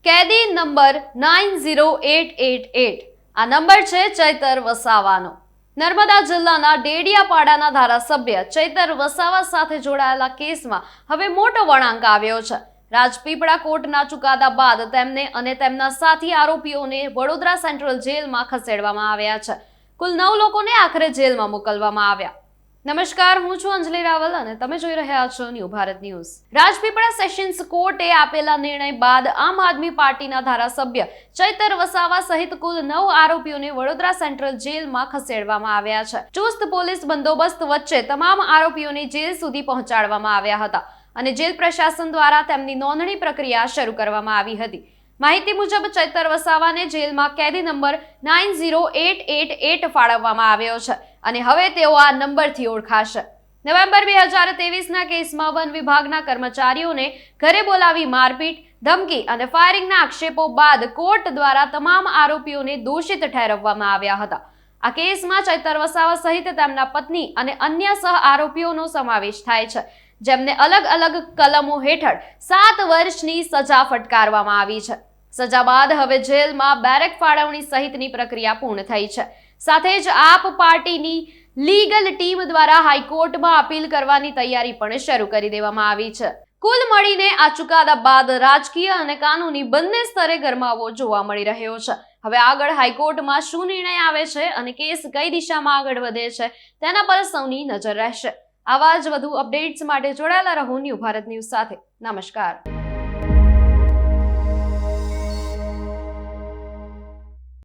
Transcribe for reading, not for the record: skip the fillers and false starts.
કેદી નંબર 90888 આ નંબર છે ચૈતર વસાવાનો। નર્મદા જિલ્લાના ડેડિયાપાડાના ધારાસભ્ય ચૈતર વસાવા સાથે જોડાયેલા કેસમાં હવે મોટો વળાંક આવ્યો છે। રાજપીપળા કોર્ટના ચુકાદા બાદ તેમને અને તેમના સાથી આરોપીઓને વડોદરા સેન્ટ્રલ જેલમાં ખસેડવામાં આવ્યા છે। કુલ 9 લોકોને આખરે જેલમાં મોકલવામાં આવ્યા। નમસ્કાર, હું છું અંજલિ રાવલ અને તમે જોઈ રહ્યા છો new Bharat news. Rajpipla sessions કોર્ટે આપેલા નિર્ણય બાદ આમ આદમી પાર્ટીના ધારાસભ્ય ચૈતર વસાવા સહિત કુલ 9 આરોપીઓને વડોદરા સેન્ટ્રલ જેલમાં ખસેડવામાં આવ્યા છે। ચુસ્ત પોલીસ બંદોબસ્ત વચ્ચે તમામ આરોપીઓને જેલ સુધી પહોંચાડવામાં આવ્યા હતા અને જેલ પ્રશાસન દ્વારા તેમની નોંધણી પ્રક્રિયા શરૂ કરવામાં આવી હતી। માહિતી મુજબ ચૈતર વસાવાને જેલમાં કેદી નંબર 90888 ફાળવવામાં આવ્યો છે અને હવે તેઓ આ નંબરથી ઓળખાશે। નવેમ્બર 2023ના કેસમાં વન વિભાગના કર્મચારીઓને ઘરે બોલાવી મારપીટ, ધમકી અને ફાયરિંગના આક્ષેપો બાદ કોર્ટ દ્વારા તમામ આરોપીઓને દોષિત ઠેરવવામાં આવ્યા હતા। આ કેસમાં ચૈતર વસાવા સહિત તેમના પત્ની અને અન્ય સહ આરોપીઓનો સમાવેશ થાય છે, જેમને અલગ અલગ કલમો હેઠળ 7 વર્ષની સજા ફટકારવામાં આવી છે। સજા બાદ હવે જેલમાં બેરેક ફાળવણી સહિતની પ્રક્રિયા પૂર્ણ થઈ છે। સાથે જ આપ પાર્ટીની લીગલ ટીમ દ્વારા હાઈકોર્ટમાં અપીલ કરવાની તૈયારી પણ શરૂ કરી દેવામાં આવી છે। કુલ મળીને આ ચુકાદા બાદ રાજકીય અને કાનૂની બંને સ્તરે ગરમાવો જોવા મળી રહ્યો છે। હવે આગળ હાઈકોર્ટમાં શું નિર્ણય આવે છે અને કેસ કઈ દિશામાં આગળ વધે છે તેના પર સૌની નજર રહેશે। આવા જ વધુ અપડેટ્સ માટે જોડાયેલા રહો ન્યૂ ભારત ન્યૂઝ સાથે। નમસ્કાર।